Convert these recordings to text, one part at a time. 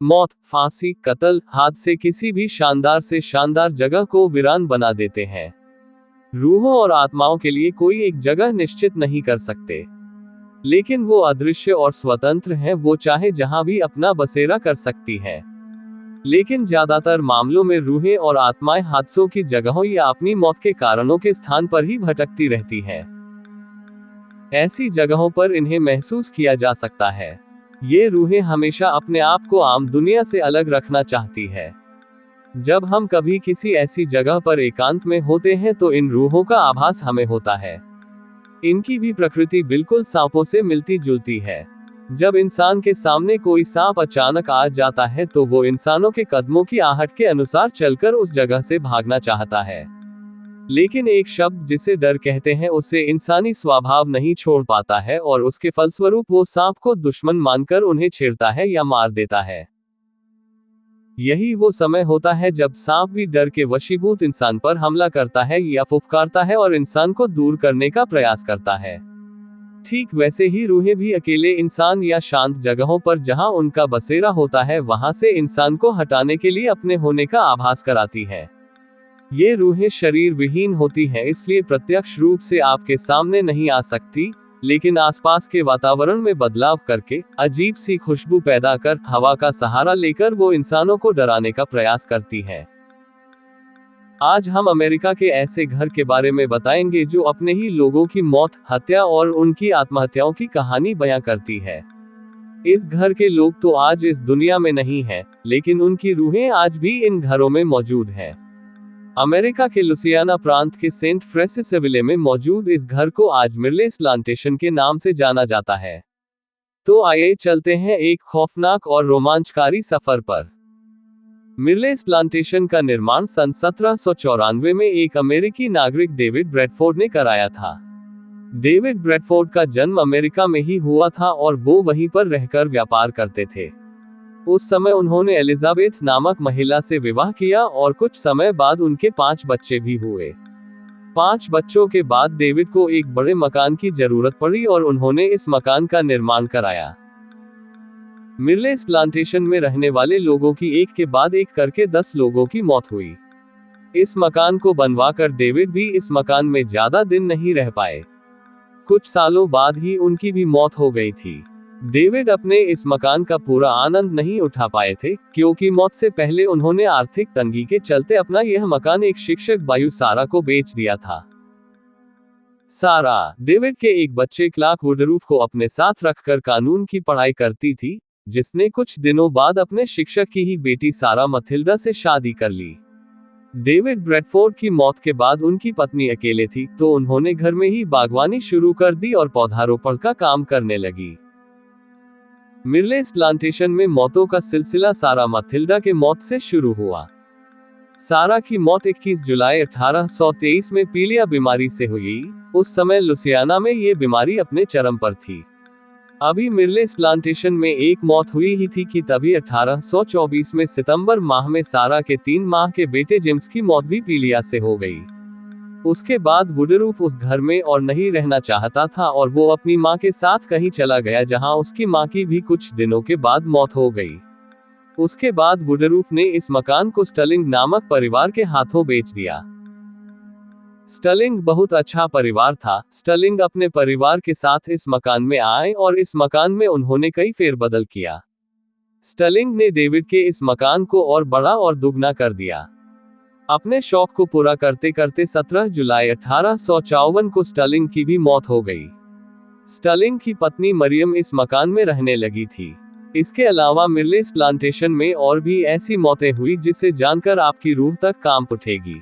मौत, फांसी, कत्ल, हादसे किसी भी शानदार से शानदार जगह को वीरान बना देते हैं। रूहों और आत्माओं के लिए कोई एक जगह निश्चित नहीं कर सकते, लेकिन वो अदृश्य और स्वतंत्र हैं, वो चाहे जहां भी अपना बसेरा कर सकती हैं। लेकिन ज्यादातर मामलों में रूहें और आत्माएं हादसों की जगहों या अपनी मौत के कारणों के स्थान पर ही भटकती रहती हैं। ऐसी जगहों पर इन्हें महसूस किया जा सकता है। ये रूहें हमेशा अपने आप को आम दुनिया से अलग रखना चाहती है। जब हम कभी किसी ऐसी जगह पर एकांत में होते हैं तो इन रूहों का आभास हमें होता है। इनकी भी प्रकृति बिल्कुल सांपों से मिलती जुलती है। जब इंसान के सामने कोई सांप अचानक आ जाता है तो वो इंसानों के कदमों की आहट के अनुसार चलकर उस जगह से भागना चाहता है, लेकिन एक शब्द जिसे डर कहते हैं उसे इंसानी स्वभाव नहीं छोड़ पाता है और उसके फलस्वरूप वो सांप को दुश्मन मानकर उन्हें छेड़ता है या मार देता है। यही वो समय होता है जब सांप भी डर के वशीभूत इंसान पर हमला करता है या फुफकारता है और इंसान को दूर करने का प्रयास करता है। ठीक वैसे ही रूहें भी अकेले इंसान या शांत जगहों पर जहां उनका बसेरा होता है वहां से इंसान को हटाने के लिए अपने होने का आभास कराती हैं। ये रूहें शरीर विहीन होती हैं, इसलिए प्रत्यक्ष रूप से आपके सामने नहीं आ सकती, लेकिन आसपास के वातावरण में बदलाव करके, अजीब सी खुशबू पैदा कर, हवा का सहारा लेकर वो इंसानों को डराने का प्रयास करती हैं। आज हम अमेरिका के ऐसे घर के बारे में बताएंगे जो अपने ही लोगों की मौत, हत्या और उनकी आत्महत्याओं की कहानी बयां करती है। इस घर के लोग तो आज इस दुनिया में नहीं हैं, लेकिन उनकी रूहें आज भी इन घरों में मौजूद हैं। अमेरिका के लुसियाना प्रांत के सेंट फ्रांसिस विले में मौजूद इस घर को आज मिर्लेस प्लांटेशन के नाम से जाना जाता है। तो आइए चलते हैं एक खौफनाक और रोमांचकारी सफर पर। मिर्लेस प्लांटेशन का निर्माण सन 1794 में एक अमेरिकी नागरिक डेविड ब्रैडफोर्ड ने कराया था। डेविड ब्रैडफोर्ड का जन्म अमेरिका में ही हुआ था और वो वहीं पर रहकर व्यापार करते थे। उस समय उन्होंने एलिजाबेथ नामक महिला से विवाह किया और कुछ समय बाद उनके 5 बच्चे भी हुए। 5 बच्चों के बाद डेविड को एक बड़े मकान की जरूरत पड़ी और उन्होंने इस मकान का निर्माण कराया। मिर्लेस प्लांटेशन में रहने वाले लोगों की एक के बाद एक करके 10 लोगों की मौत हुई। इस मकान को बनवाकर डेविड भी इस मकान में ज्यादा दिन नहीं रह पाए। कुछ सालों बाद ही उनकी भी मौत हो गई थी। डेविड अपने इस मकान का पूरा आनंद नहीं उठा पाए थे, क्योंकि मौत से पहले उन्होंने आर्थिक तंगी के चलते अपना यह मकान एक शिक्षक बायु सारा को बेच दिया था। सारा, डेविड के एक बच्चे क्लार्क वुडरूफ को अपने साथ रखकर कानून की पढ़ाई करती थी, जिसने कुछ दिनों बाद अपने शिक्षक की ही बेटी सारा मथिल्डा से शादी कर ली। डेविड ब्रैडफोर्ड की मौत के बाद उनकी पत्नी अकेले थी, तो उन्होंने घर में ही बागवानी शुरू कर दी और पौधारोपण का काम करने लगी। मिर्लेस प्लांटेशन में मौतों का सिलसिला सारा मथिल्डा के मौत से शुरू हुआ। सारा की मौत 21 जुलाई 1823 में पीलिया बीमारी से हुई। उस समय लुसियाना में ये बीमारी अपने चरम पर थी। अभी मिर्लेस प्लांटेशन में एक मौत हुई ही थी कि तभी 1824 में सितंबर माह में सारा के 3 माह के बेटे जेम्स की मौत भी पीलिया से हो गई। उसके बाद वुडरूफ उस घर में और नहीं रहना चाहता था और वो अपनी मां के साथ कहीं चला गया, जहां उसकी मां की भी कुछ दिनों के बाद मौत हो गई। उसके बाद वुडरूफ ने इस मकान को स्टर्लिंग नामक परिवार के हाथों बेच दिया। स्टर्लिंग बहुत अच्छा परिवार था। स्टर्लिंग अपने परिवार के साथ इस मकान में आए और इस मकान में उन्होंने कई फेरबदल किया। स्टर्लिंग ने डेविड के इस मकान को और बड़ा और दुगना कर दिया। अपने शौक को पूरा करते करते 17 जुलाई 1854 को स्टर्लिंग की भी मौत हो गई। स्टर्लिंग की पत्नी मरियम इस मकान में रहने लगी थी। इसके अलावा मिर्लेस प्लांटेशन में और भी ऐसी मौतें हुई जिसे जानकर आपकी रूह तक कांप उठेगी।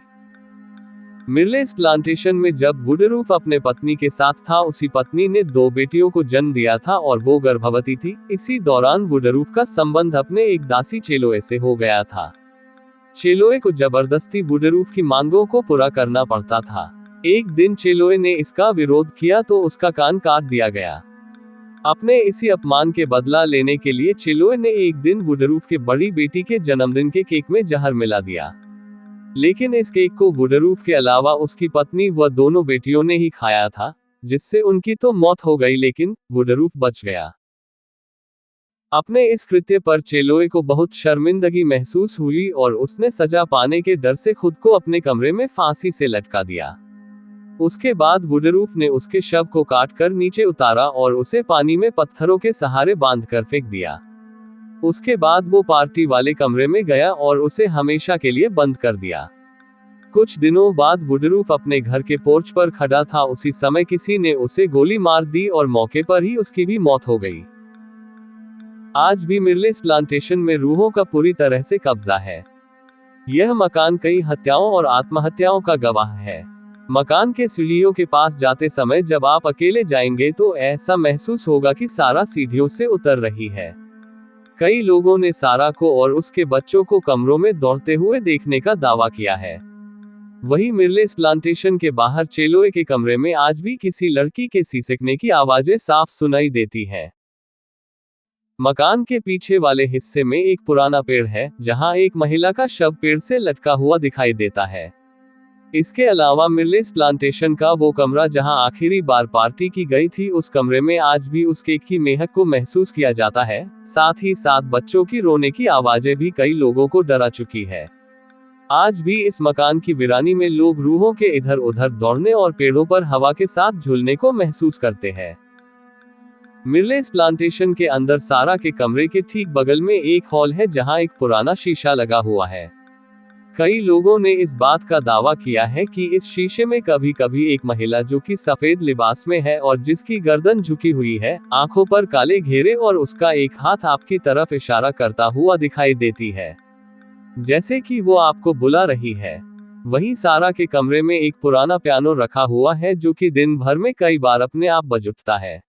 मिर्लेस प्लांटेशन में जब वुडरूफ अपने पत्नी के साथ था, उसी पत्नी ने 2 बेटियों को जन्म दिया था और वो गर्भवती थी। इसी दौरान वुडरूफ का संबंध अपने एक दासी चेलोए से हो गया था। चेलोए को जबरदस्ती वुडरूफ की मांगों को पूरा करना पड़ता था। एक दिन चेलोए ने इसका विरोध किया तो उसका कान काट दिया गया। अपने इसी अपमान के बदला लेने के लिए चेलोए ने एक दिन वुडरूफ के बड़ी बेटी के जन्मदिन के केक में जहर मिला दिया। लेकिन इस केक को वुडरूफ के अलावा उसकी पत्नी व दोनों बेटियों ने ही खाया था, जिससे उनकी तो मौत हो गई, लेकिन वुडरूफ बच गया। अपने इस कृत्य पर चेलोए को बहुत शर्मिंदगी महसूस हुई और उसने सजा पाने के डर से खुद को अपने कमरे में फांसी से लटका दिया। उसके बाद वुडरूफ ने उसके शव को काट कर नीचे उतारा और उसे पानी में पत्थरों के सहारे बांधकर फेंक दिया। उसके बाद वो पार्टी वाले कमरे में गया और उसे हमेशा के लिए बंद कर दिया। कुछ दिनों बाद वुडरूफ अपने घर के पोर्च पर खड़ा था, उसी समय किसी ने उसे गोली मार दी और मौके पर ही उसकी भी मौत हो गई। आज भी मिर्लेस प्लांटेशन में रूहों का पूरी तरह से कब्जा है। यह मकान कई हत्याओं और आत्महत्याओं का गवाह है। मकान के सीढ़ियों के पास जाते समय जब आप अकेले जाएंगे तो ऐसा महसूस होगा कि सारा सीढ़ियों से उतर रही है। कई लोगों ने सारा को और उसके बच्चों को कमरों में दौड़ते हुए देखने का दावा किया है। वहीं मिर्लेस प्लांटेशन के बाहर चेलोए के कमरे में आज भी किसी लड़की के सिसकने की आवाजें साफ सुनाई देती हैं। मकान के पीछे वाले हिस्से में एक पुराना पेड़ है, जहां एक महिला का शव पेड़ से लटका हुआ दिखाई देता है। इसके अलावा मिर्लेस प्लांटेशन का वो कमरा जहां आखिरी बार पार्टी की गई थी, उस कमरे में आज भी उस केक की महक को महसूस किया जाता है। साथ ही साथ बच्चों की रोने की आवाजें भी कई लोगों को डरा चुकी है। आज भी इस मकान की वीरानी में लोग रूहों के इधर उधर दौड़ने और पेड़ों पर हवा के साथ झूलने को महसूस करते हैं। मिर्लेस प्लांटेशन के अंदर सारा के कमरे के ठीक बगल में एक हॉल है, जहां एक पुराना शीशा लगा हुआ है। कई लोगों ने इस बात का दावा किया है कि इस शीशे में कभी कभी एक महिला जो कि सफेद लिबास में है और जिसकी गर्दन झुकी हुई है, आंखों पर काले घेरे और उसका एक हाथ आपकी तरफ इशारा करता हुआ दिखाई देती है, जैसे कि वो आपको बुला रही है। वहीं सारा के कमरे में एक पुराना पियानो रखा हुआ है जो कि दिन भर में कई बार अपने आप बज उठता है।